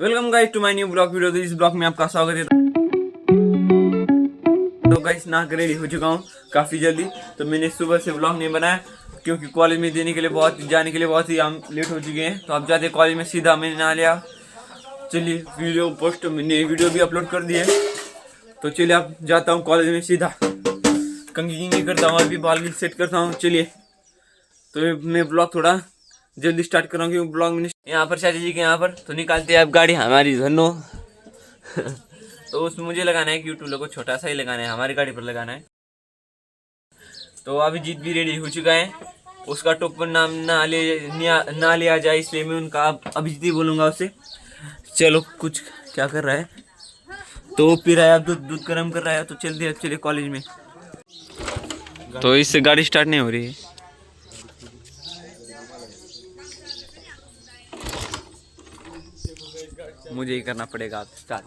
Welcome guys to my new blog video. इस blog में आपका स्वागत है। तो गाइस नहा कर रेडी हो चुका हूँ काफ़ी जल्दी। तो मैंने सुबह से ब्लॉग नहीं बनाया क्योंकि कॉलेज में जाने के लिए बहुत ही हम लेट हो चुके हैं। तो अब जाते कॉलेज में सीधा मैंने नहा लिया। चलिए मैंने वीडियो भी अपलोड कर दी है। तो चलिए अब जाता हूँ कॉलेज में सीधा। कंघी करता हूँ, अभी बाल सेट करता हूँ। चलिए तो मैं ब्लॉग थोड़ा जल्दी स्टार्ट कर रहा हूँ क्योंकि ब्लॉग में यहाँ पर चाचा जी के यहाँ पर तो निकालते हैं अब गाड़ी हमारी धनो। तो उसमें मुझे लगाना है क्योंकि लोगों को छोटा सा ही लगाना है, हमारी गाड़ी पर लगाना है। तो अभी जीत भी रेडी हो चुका है। उसका टॉप पर नाम ना लिया जाए इसलिए मैं उनका अभिजीत ही बोलूँगा उसे। चलो कुछ क्या कर रहा है तो पी रहा है, अब दूध गर्म कर रहा है। तो चलिए कॉलेज में। तो इससे गाड़ी स्टार्ट नहीं हो रही है। मुझे ही करना पड़ेगा अब स्टार्ट।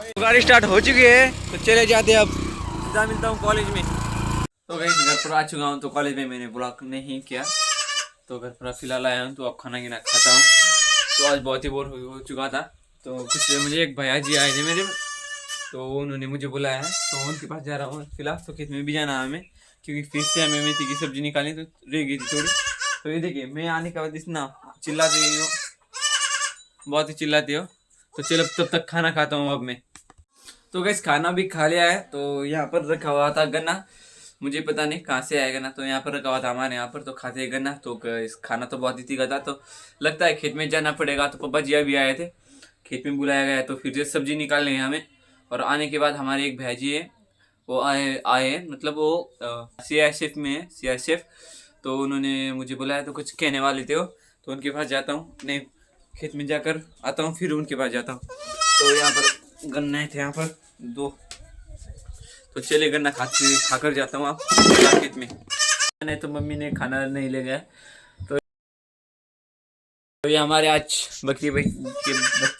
तो गाड़ी स्टार्ट हो चुकी है तो चले जाते हैं अब। सीधा मिलता हूँ कॉलेज में। तो गाइस घर पर आ चुका हूँ। तो कॉलेज में मैंने ब्लॉग नहीं किया तो घर पर फिलहाल आया हूँ। तो अब खाना खाता हूँ। तो आज बहुत ही बोर हो चुका था। तो कुछ मुझे एक भैया जी आए थे मेरे, तो उन्होंने मुझे बुलाया है तो उनके पास जा रहा हूँ फिलहाल। तो खेत में भी जाना है हमें क्योंकि फिर से हमें मेथी की सब्जी निकालनी तो रह गई थी थोड़ी। तो ये देखिए मैं आने के बाद इतना चिल्लाती हो, बहुत ही चिल्लाती हो। तो चलो तब तक खाना खाता हूँ अब मैं। तो गैस खाना भी खा लिया है। तो यहाँ पर रखा हुआ था गन्ना, मुझे पता नहीं कहाँ से आएगा ना। तो यहाँ पर रखा हुआ था हमारे यहाँ पर, तो खाते हैं गन्ना। तो इस खाना तो बहुत ही तीखा था। तो लगता है खेत में जाना पड़ेगा। तो पापा जी भी आए थे, खेत में बुलाया गया है तो फिर से सब्जी निकालनी है हमें। और आने के बाद हमारे एक भाई है वो आए मतलब वो CISF में है, CISF। तो उन्होंने मुझे बुलाया तो कुछ कहने वाले थे वो। तो उनके पास जाता हूँ, नहीं खेत में जाकर आता हूँ फिर उनके पास जाता हूँ। तो यहाँ पर गन्ने थे यहाँ पर 2। तो चले गन्ना खाकर जाता हूँ आप खेत में। नहीं तो मम्मी ने खाना नहीं ले गया। तो ये हमारे आज बकरी भाई के बच्चे।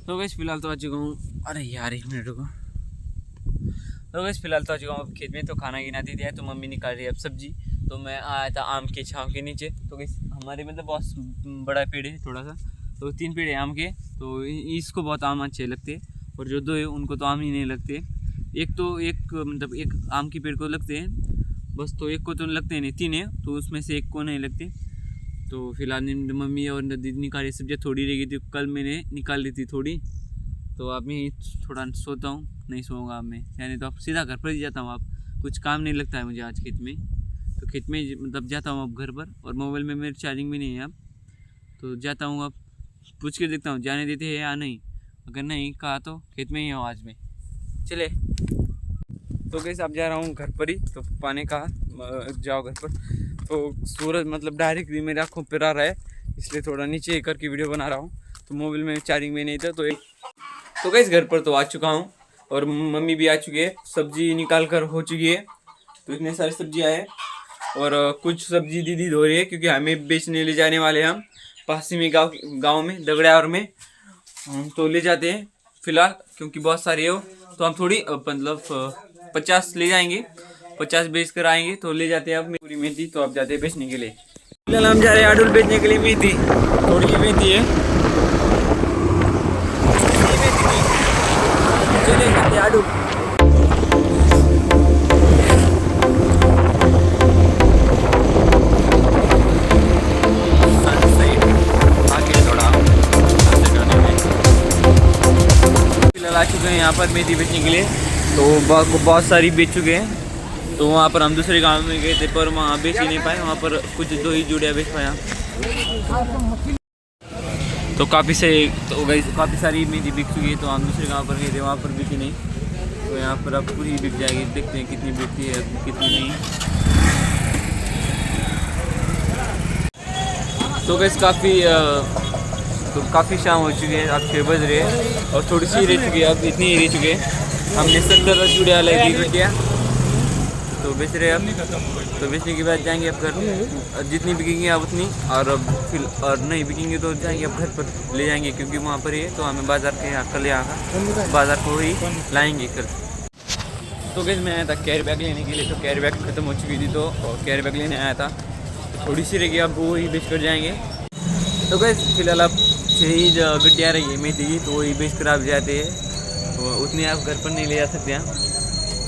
तो गैस फिलहाल तो आ चुका हूँ। अरे यार 1 मिनट रुको। तो गैस फिलहाल तो आ चुका हूँ खेत में। तो खाना गिना दे दिया है तो मम्मी निकाल रही है अब सब्जी। तो मैं आया था आम के छाँव के नीचे। तो गैस हमारे मतलब बहुत बड़ा पेड़ है थोड़ा सा। तो 3 पेड़ है आम के। तो इसको बहुत आम अच्छे लगते हैं और जो 2 है उनको तो आम ही नहीं लगते। एक आम के पेड़ को लगते हैं बस, तो एक को तो लगते हैं नहीं, 3 है तो उसमें से एक को नहीं लगते। तो फिलहाल मम्मी और दीदी निकाली सब्जियाँ थोड़ी रह गई थी, कल मैंने निकाल ली थी थोड़ी। तो अब मैं थोड़ा सोता हूँ, नहीं सोऊंगा अब मैं, यानी तो अब सीधा घर पर ही जाता हूँ। अब कुछ काम नहीं लगता है मुझे आज खेत में। तो खेत में मतलब जाता हूँ अब घर पर। और मोबाइल में मेरी चार्जिंग भी नहीं है अब। तो जाता हूँ अब, पूछ के देखता हूँ जाने देते हैं या नहीं। अगर नहीं कहा तो खेत में ही हूँ आज मैं। चले तो कैसे अब जा रहा हूँ घर पर ही। तो पापा ने कहा जाओ घर पर। तो सूरज मतलब डायरेक्टली मेरे आँखों पर आ रहा है इसलिए थोड़ा नीचे करके वीडियो बना रहा हूँ। तो मोबाइल में चार्जिंग में नहीं था तो कैसे घर पर तो आ चुका हूँ और मम्मी भी आ चुकी है, सब्जी निकाल कर हो चुकी है। तो इतने सारी सब्जी आए और कुछ सब्जी दीदी धो रही है क्योंकि हमें बेचने ले जाने वाले हैं हम पास ही में गाँव में दगड़ियार में। तो ले जाते हैं फिलहाल क्योंकि बहुत सारे हो। तो हम थोड़ी मतलब 50 ले जाएंगे, 50 बेच कर आएंगे। तो ले जाते हैं अब पूरी मेथी। तो अब जाते हैं बेचने के लिए। फिलहाल हम जा रहे हैं आडूल बेचने के लिए मेथी। थोड़ी मेथी है, चले जाते हैं आडूल। आ चुके हैं यहाँ पर मेथी बेचने के लिए। तो बहुत सारी बेच चुके हैं। तो वहाँ पर हम दूसरे गांव में गए थे पर वहाँ बेच ही नहीं पाए। वहाँ पर कुछ 2 ही जुड़िया बेच पाया। तो काफ़ी सारी मेथी बिक चुकी है। तो हम दूसरे गांव पर गए थे, वहाँ पर बिकी नहीं। तो यहाँ पर अब पूरी बिक जाएगी, देखते हैं कितनी बिकती है कितनी नहीं। तो गैस काफ़ी शाम हो चुकी है, अब 6 बज रहे हैं और थोड़ी सी रह चुकी है, अब इतनी ही रह चुके हैं। हमने 70 जुड़िया लाई थी गटिया। तो बेच रहे हैं अब। तो बेचने के बाद जाएंगे अब घर, जितनी बिकेंगी अब उतनी। और नहीं बिकेंगे तो जाएंगे अब घर पर ले जाएंगे क्योंकि वहाँ पर ही है। तो हमें बाज़ार के यहाँ कल यहाँ बाज़ार को ही लाएंगे कल। तो गैस मैं आया था कैरी बैग लेने के लिए। तो कैरी बैग ख़त्म हो चुकी थी तो कैरी बैग लेने आया था। तो थोड़ी सी रह गई, अब वो ही बेच कर जाएंगे। तो गैस फिलहाल अब पीछे ही जो गड्डियाँ रही है मेथी की, तो वही बेच कर आप जाते हैं, तो उतने आप घर पर नहीं ले जा सकते हैं।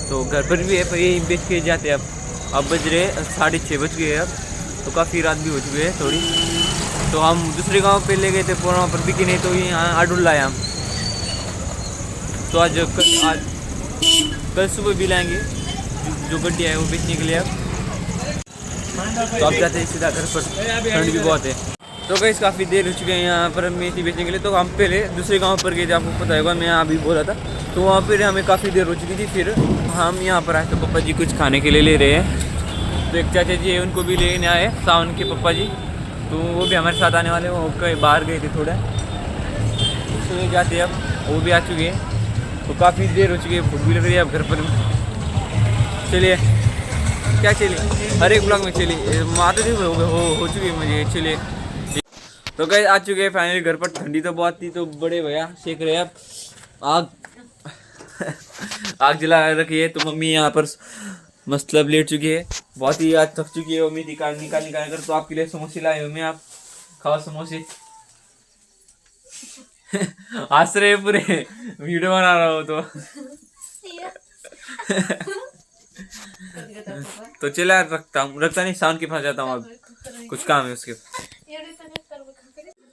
तो घर पर भी है पर यही बेच के जाते हैं। अब बज रहे 6:30 बज गए अब, तो काफ़ी रात भी हो चुकी है थोड़ी। तो हम दूसरे गांव पे ले गए थे, वहाँ पर बिकी नहीं, तो यहाँ आडुल लाए हम। तो आज कल सुबह भी लाएंगे जो गड्डिया है वो बेचने के लिए। अब तो आप जाते हैं सीधा घर पर, ठंड भी बहुत है। तो गैस काफ़ी देर हो चुके हैं यहाँ पर मेथी बेचने के लिए। तो हम पहले दूसरे गांव पर गए थे, आपको पता होगा, मैं यहाँ अभी बोला था। तो वहाँ पर हमें काफ़ी देर हो चुकी थी, फिर हम यहाँ पर आए। तो पापा जी कुछ खाने के लिए ले रहे हैं। तो एक चाचा जी है, उनको भी लेने आए, सावन के पापा जी, तो वो भी हमारे साथ आने वाले। वो कहीं बाहर गए थे थोड़ा, तो जाते अब वो भी आ चुके हैं। तो काफ़ी देर हो चुकी है, भूख भी लग रही है अब घर पर। चलिए क्या चलिए, हर एक ब्लॉग में चलिए, माता जी हो चुकी है मुझे। चलिए तो गए आ चुके हैं फाइनली घर पर। ठंडी तो बहुत थी, तो बड़े भैया सेक रहे हैं अब आग। आग जला रखी है। तो मम्मी यहाँ पर मतलब लेट चुकी है, बहुत ही आज थक चुकी है। मम्मी निकाल कर। तो आपके लिए समोसे लाए मम्मी, आप खाओ समोसे। हंस रहे पूरे, वीडियो बना रहा हो तो। तो चला रखता नहीं, सावन के पास जाता हूँ, अब कुछ काम है उसके।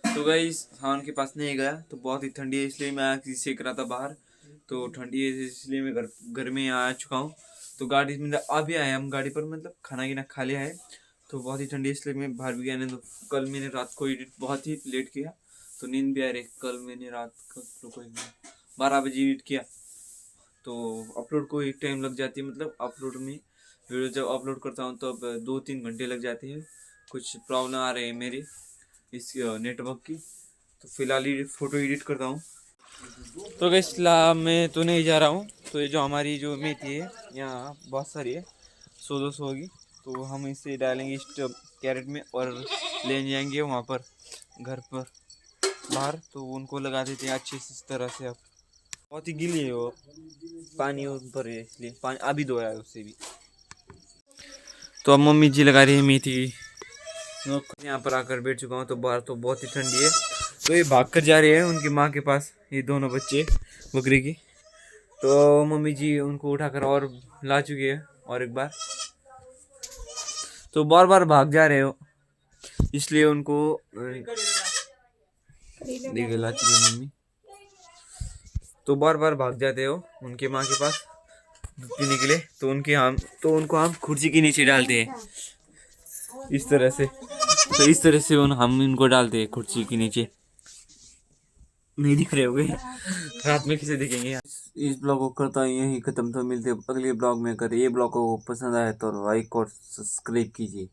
तो गाइस सावन के पास नहीं गया, तो बहुत ही ठंडी है, इसलिए मैं आग सेक रहा था बाहर। तो ठंडी है इसलिए मैं घर में आ चुका हूँ। तो गाड़ी में अभी आए हम, गाड़ी पर मतलब खाना खा लिया है। तो बहुत ही ठंडी है इसलिए मैं बाहर भी गया नहीं। तो कल मैंने रात को एडिट बहुत ही लेट किया, तो नींद भी आ रही। कल मैंने रात को 12 बजे एडिट किया। तो अपलोड को एक टाइम लग जाती है, मतलब अपलोड में वीडियो जब अपलोड करता हूँ तो अब 2-3 घंटे लग जाते हैं। कुछ प्रॉब्लम आ रही है मेरी इस नेटवर्क की। तो फिलहाल ही फ़ोटो एडिट करता हूँ। तो गैस मैं तो नहीं जा रहा हूँ। तो ये जो हमारी जो मेथी है यहाँ बहुत सारी है, 100-200 होगी। तो हम इसे डालेंगे इस कैरेट में और ले जाएंगे वहाँ पर घर पर बाहर। तो उनको लगा देते हैं अच्छे से इस तरह से। अब बहुत ही गीली है वो, पानी ऊपर है इसलिए पानी अभी धोया है उससे भी। तो अब मम्मी जी लगा रही है मेथी। यहाँ पर आकर बैठ चुका हूँ। तो बाहर तो बहुत ही ठंडी है। तो ये भाग कर जा रहे हैं उनकी माँ के पास, ये दोनों बच्चे बकरी की। तो मम्मी जी उनको उठाकर और ला चुकी है और एक बार। तो बार बार भाग जा रहे हो, इसलिए उनको देख ला चुकी है मम्मी। तो बार बार भाग जाते हो उनके माँ के पास दूध पीने के लिए। तो उनको हम कुर्सी के नीचे डालते हैं इस तरह से। तो इस तरह से हम इनको डालते हैं कुर्सी के नीचे। नहीं दिख रहे होगे, रात में किसे दिखेंगे। इस ब्लॉग को करता हूँ यही खत्म। तो मिलते हैं अगले ब्लॉग में। अगर ये ब्लॉग को पसंद आए तो लाइक और सब्सक्राइब कीजिए।